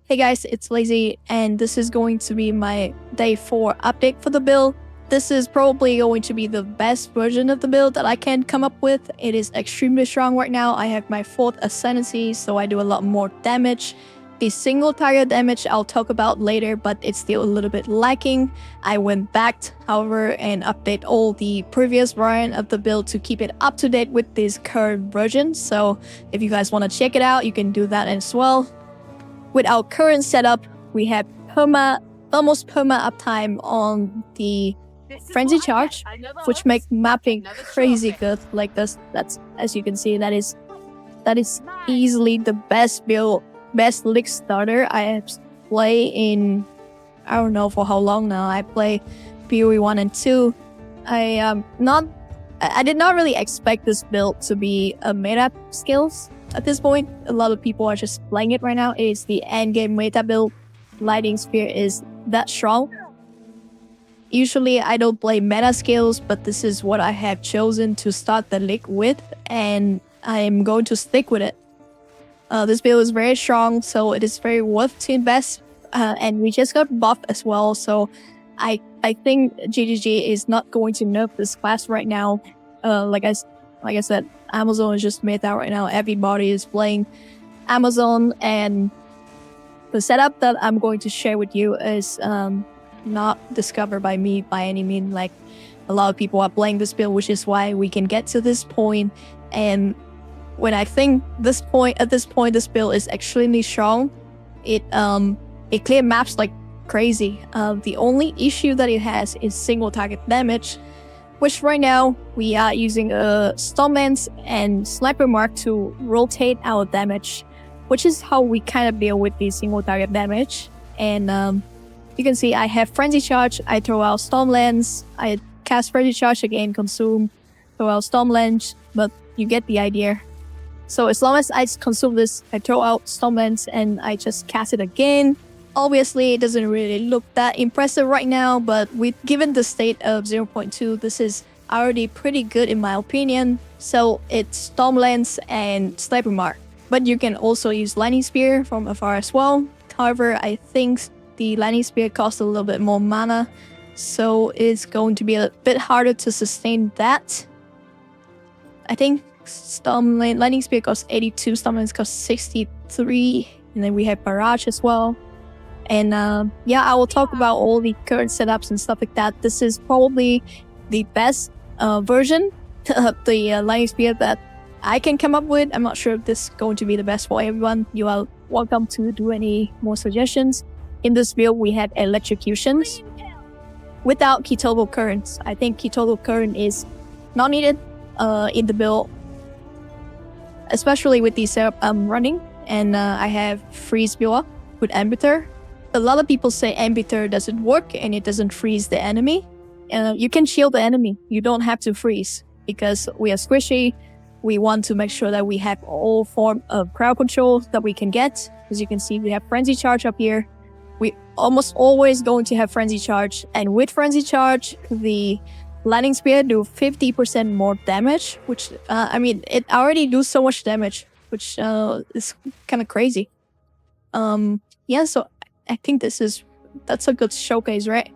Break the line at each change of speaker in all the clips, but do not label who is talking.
Hey guys, it's Lazy, and this is going to be my day 4 update for the build. This is probably going to be the best version of the build that I can come up with. It is extremely strong right now. I have my 4th ascendancy, so I do a lot more damage. The single target damage I'll talk about later, but it's still a little bit lacking. I went back, however, and update all the previous variant of the build to keep it up to date with this current version. So if you guys want to check it out, you can do that as well. With our current setup, we have almost perma uptime on the frenzy charge, which makes mapping crazy good. Like this, that's as you can see, that is easily the best build, best league starter I have played in. I don't know for how long now. I play PoE 1 and 2. I did not really expect this build to be a meta skills. At this point, a lot of people are just playing it right now. It is the endgame meta build. Lightning Spear is that strong. Usually I don't play meta skills, but this is what I have chosen to start the league with, and I am going to stick with it. This build is very strong, so it is very worth to invest. And we just got buffed as well, so I think GGG is not going to nerf this class right now. Like I said, Amazon is just meta right now. Everybody is playing Amazon, and the setup that I'm going to share with you is not discovered by me by any means. Like, a lot of people are playing this build, which is why we can get to this point. And when I think this build is extremely strong. It clear maps like crazy. The only issue that it has is single target damage, which right now we are using a Stormlance and Sniper Mark to rotate our damage, which is how we kind of deal with the single target damage. And you can see I have Frenzy Charge, I throw out Stormlance, I cast Frenzy Charge again, consume, throw out Stormlance, but you get the idea. So as long as I consume this, I throw out Stormlance and I just cast it again. Obviously, it doesn't really look that impressive right now, but given the state of 0.2, this is already pretty good in my opinion. So it's Stormlance and Sniper Mark. But you can also use Lightning Spear from afar as well. However, I think the Lightning Spear costs a little bit more mana, so it's going to be a bit harder to sustain that. I think Lightning Spear costs 82, Stormlance costs 63, and then we have Barrage as well. And yeah, I will talk about all the current setups and stuff like that. This is probably the best version of the Lightning Spear that I can come up with. I'm not sure if this is going to be the best for everyone. You are welcome to do any more suggestions. In this build, we have Electrocutions without Kitovo Currents. I think Kitovo Current is not needed in the build, especially with the setup I'm running. And I have Freeze build up with Ambiter. A lot of people say Ambiter doesn't work and it doesn't freeze the enemy. You can shield the enemy. You don't have to freeze because we are squishy. We want to make sure that we have all form of crowd control that we can get. As you can see, we have Frenzy Charge up here. We almost always going to have Frenzy Charge. And with Frenzy Charge, the Lightning Spear do 50% more damage, which, I mean, it already do so much damage, which is kind of crazy. Yeah, so I think that's a good showcase, right?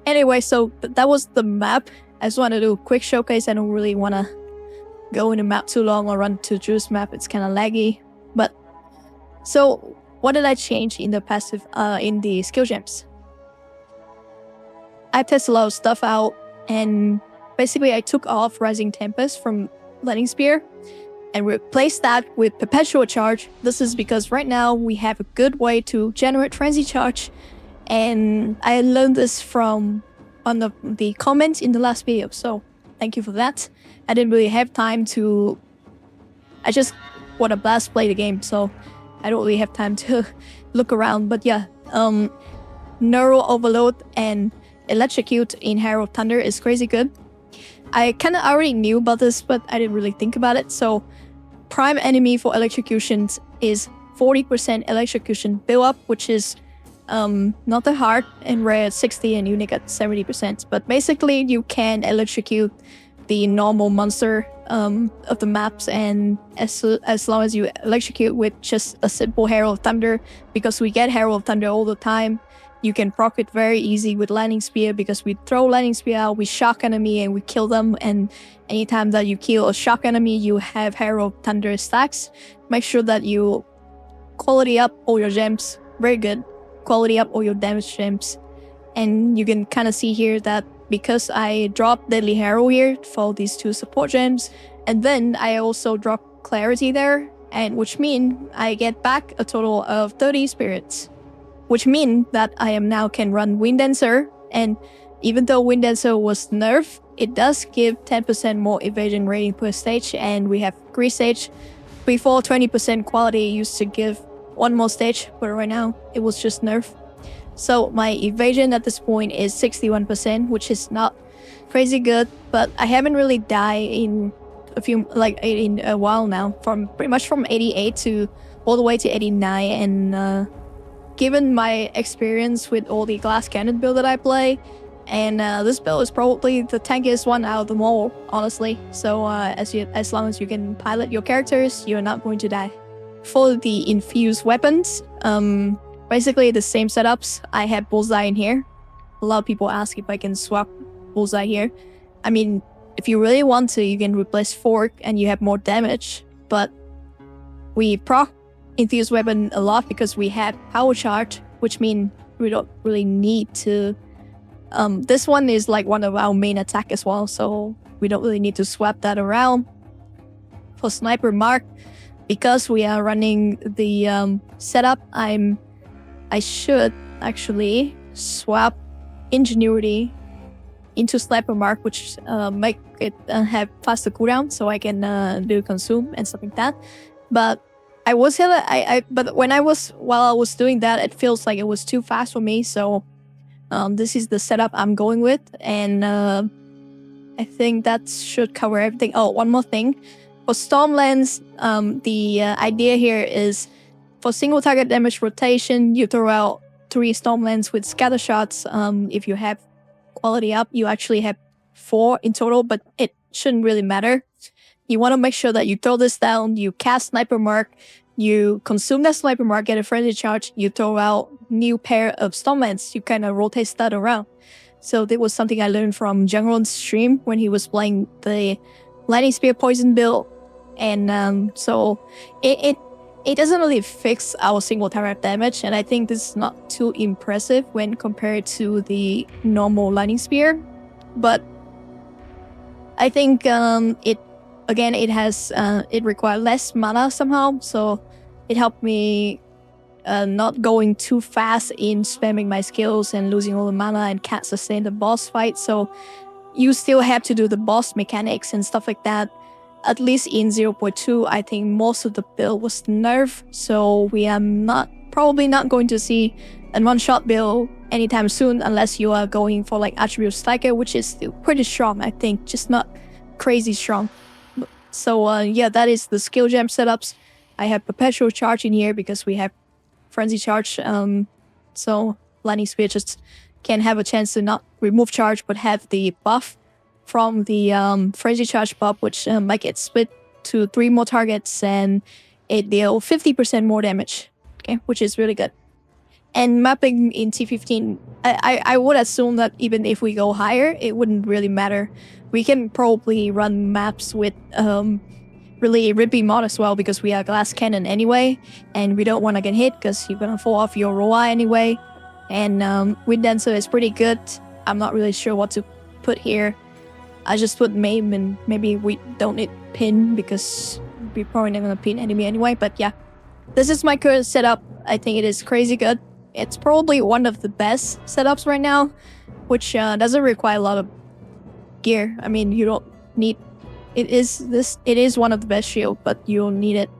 Anyway, so that was the map. I just want to do a quick showcase. I don't really want to go in the map too long or run to juice map. It's kind of laggy. But so what did I change in the passive, in the skill gems? I tested a lot of stuff out, and basically I took off Rising Tempest from Lightning Spear and replace that with Perpetual Charge. This is because right now we have a good way to generate Frenzy Charge, and I learned this from one of the comments in the last video, so thank you for that. I didn't really have time to... I just want to blast play the game, so I don't really have time to look around. But yeah, Neural Overload and Electrocute in Herald of Thunder is crazy good. I kind of already knew about this, but I didn't really think about it. So prime enemy for electrocutions is 40% electrocution build up, which is not that hard, and rare at 60 and unique at 70%. But basically you can electrocute the normal monster of the maps, and as long as you electrocute with just a simple Herald of Thunder, because we get Herald of Thunder all the time, you can proc it very easy with Lightning Spear, because we throw Lightning Spear out, we shock enemy, and we kill them. And anytime that you kill a shock enemy, you have Herald of Thunder stacks. Make sure that you quality up all your gems. Very good. Quality up all your damage gems. And you can kind of see here that because I dropped Deadly Harrow here for these 2 support gems, and then I also dropped Clarity there, and which mean I get back a total of 30 spirits. Which mean that I am now can run Wind Dancer, and even though Wind Dancer was nerfed, it does give 10% more evasion rating per stage, and we have 3 stage. Before 20% quality used to give 1 more stage, but right now it was just nerfed. So my evasion at this point is 61%, which is not crazy good, but I haven't really died in a while now, from pretty much from 88 to all the way to 89, and given my experience with all the glass cannon build that I play, and this build is probably the tankiest one out of them all, honestly. So as long as you can pilot your characters, you're not going to die. For the infused weapons, basically the same setups. I have Bullseye in here. A lot of people ask if I can swap Bullseye here. I mean, if you really want to, you can replace Fork and you have more damage, but we proc infused weapon a lot because we have power charge, which means we don't really need to. This one is like one of our main attack as well, so we don't really need to swap that around. For Sniper Mark, because we are running the setup, I should actually swap Ingenuity into Sniper Mark, which make it have faster cooldown, so I can do consume and stuff like that. But but while I was doing that, it feels like it was too fast for me. So this is the setup I'm going with, and I think that should cover everything. Oh, one more thing. For Stormlands, the idea here is for single target damage rotation, you throw out 3 Stormlands with scatter shots. If you have quality up, you actually have 4 in total, but it shouldn't really matter. You want to make sure that you throw this down, you cast Sniper Mark, you consume that Sniper Mark, get a frenzy charge, you throw out new pair of Stormlands, you kind of rotate that around. So that was something I learned from Jungron's stream when he was playing the Lightning Spear Poison build. And so it doesn't really fix our single target damage, and I think this is not too impressive when compared to the normal Lightning Spear. But I think it requires less mana somehow, so it helped me not going too fast in spamming my skills and losing all the mana and can't sustain the boss fight. So you still have to do the boss mechanics and stuff like that. At least in 0.2, I think most of the build was nerfed, so we are probably not going to see a one-shot build anytime soon, unless you are going for like Attribute Striker, which is still pretty strong, I think, just not crazy strong. So yeah, that is the skill gem setups. I have Perpetual Charge in here because we have Frenzy Charge, so Lightning Spear just can have a chance to not remove charge, but have the buff from the Frenzy Charge buff, which make it split to 3 more targets, and it deal 50% more damage, okay, which is really good. And mapping in T15, I would assume that even if we go higher, it wouldn't really matter. We can probably run maps with really rippy mod as well, because we are glass cannon anyway, and we don't want to get hit because you're gonna fall off your ROI anyway. And Wind Dancer is pretty good. I'm not really sure what to put here. I just put Maim, and maybe we don't need pin because we're probably not gonna pin enemy anyway. But yeah, this is my current setup. I think it is crazy good. It's probably one of the best setups right now, which doesn't require a lot of gear. I mean, you don't need. It is one of the best shield, but you don't need it.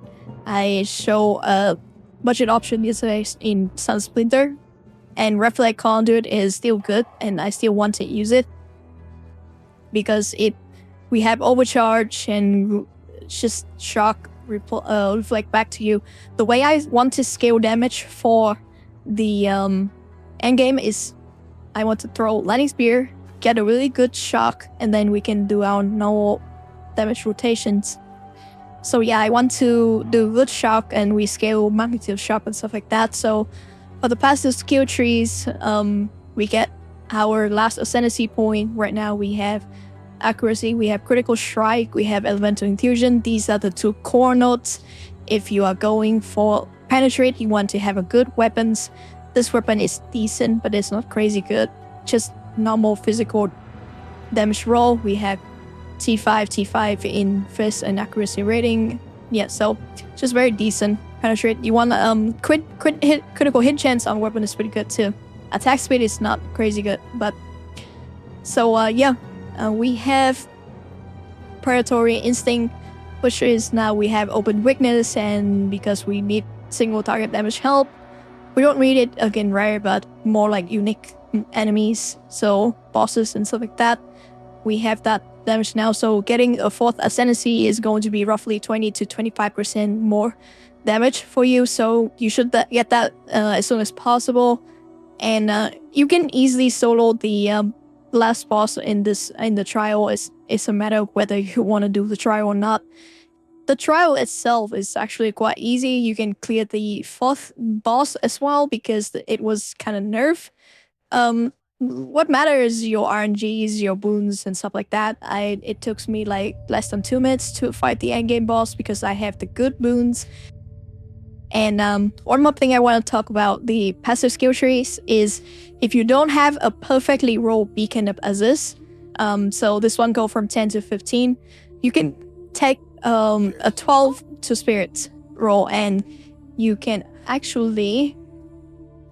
I show a budget option yesterday in Sun Splinter, and Reflect Conduit is still good, and I still want to use it because we have overcharge and just shock reflect back to you. The way I want to scale damage for the endgame is I want to throw Lightning Spear, get a really good shock, and then we can do our normal damage rotations. So yeah, I want to do good shock, and we scale magnitude shock and stuff like that. So for the passive skill trees, we get our last ascendancy point. Right now we have accuracy, we have critical strike, we have elemental infusion. These are the 2 core nodes. If you are going for penetrate, you want to have a good weapons. This weapon is decent, but it's not crazy good. Just normal physical damage roll. We have T5 in fist and accuracy rating. Yeah, so just very decent. Penetrate. You want critical hit chance on weapon is pretty good too. Attack speed is not crazy good, but so we have predatory instinct, which is now we have open weakness, and because we need single target damage help, we don't need it again rare, but more like unique enemies, so bosses and stuff like that. We have that damage now, so getting a 4th ascendancy is going to be roughly 20 to 25% more damage for you, so you should get that as soon as possible. And you can easily solo the last boss in the trial. It's a matter of whether you want to do the trial or not. The trial itself is actually quite easy. You can clear the 4th boss as well because it was kind of nerfed. What matters is your RNGs, your boons, and stuff like that. It took me like less than 2 minutes to fight the endgame boss because I have the good boons. And one more thing I want to talk about the passive skill trees is if you don't have a perfectly rolled Beacon of Aziz, so this one go from 10 to 15, you can take a 12 to spirits roll, and you can actually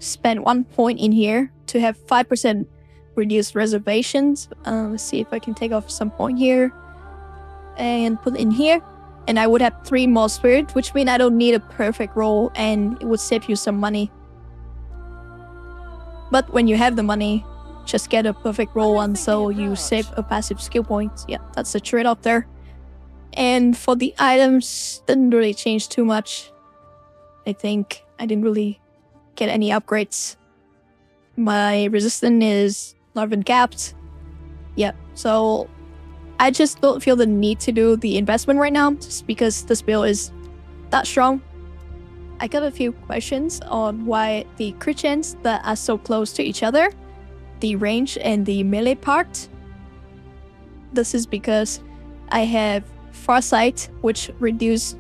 spend 1 point in here to have 5% reduced reservations. Let's see if I can take off some point here and put it in here. And I would have 3 more spirit, which means I don't need a perfect roll, and it would save you some money. But when you have the money, just get a perfect roll one so you save a passive skill point. Yeah, that's the trade-off there. And for the items, didn't really change too much. I think I didn't really get any upgrades. My resistance is not even capped. Yeah, so I just don't feel the need to do the investment right now, just because this build is that strong. I got a few questions on why the crit chance that are so close to each other, the range and the melee part. This is because I have Farsight, which reduce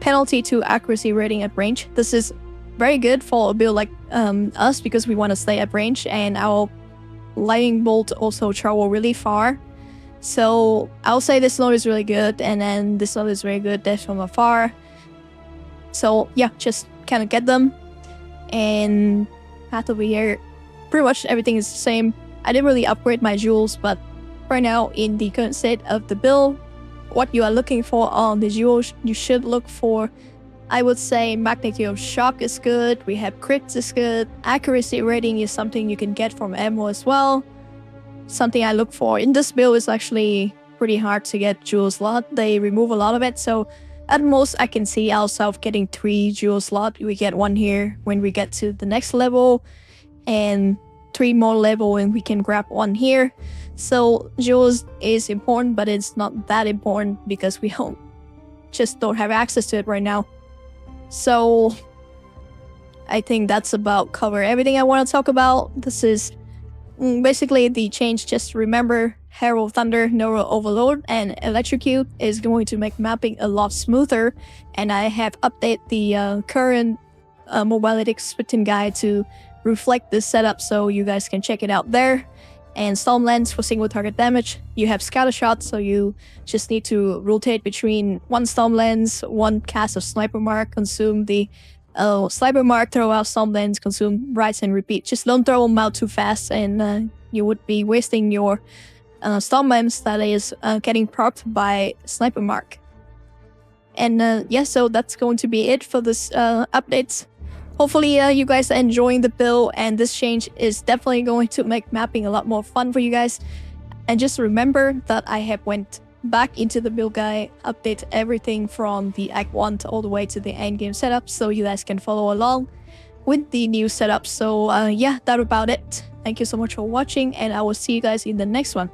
penalty to accuracy rating at range. This is very good for a build like us because we want to stay at range, and our lightning bolt also travel really far. So I'll say this node is really good, and then this node is very good, death from afar. So yeah, just kind of get them. And path over here, pretty much everything is the same. I didn't really upgrade my jewels, but right now in the current state of the build, what you are looking for on the jewels, you should look for, I would say magnitude of shock is good, we have crits is good, accuracy rating is something you can get from ammo as well. Something I look for in this build is actually pretty hard to get jewel slot. They remove a lot of it, so at most I can see ourselves getting 3 jewel slot. We get 1 here when we get to the next level, and 3 more level and we can grab 1 here. So jewels is important, but it's not that important because we just don't have access to it right now. So I think that's about cover everything I want to talk about. This is basically the change. Just remember Herald of Thunder, Neural Overload, and Electrocute is going to make mapping a lot smoother. And I have updated the current Mobalytics splitting guide to reflect this setup, so you guys can check it out there. And Storm Lens for single target damage. You have Scatter Shot, so you just need to rotate between 1 Storm Lens, 1 cast of Sniper Mark, consume the Sniper Mark, throw out Storm Lens, consume, rise and repeat. Just don't throw them out too fast, and you would be wasting your Storm Lens that is getting propped by Sniper Mark. And yeah, so that's going to be it for this updates. Hopefully you guys are enjoying the build, and this change is definitely going to make mapping a lot more fun for you guys. And just remember that I have went back into the build guide, update everything from the Act 1 to all the way to the end game setup, so you guys can follow along. with the new setup. So yeah, that's about it. Thank you so much for watching, and I will see you guys in the next one.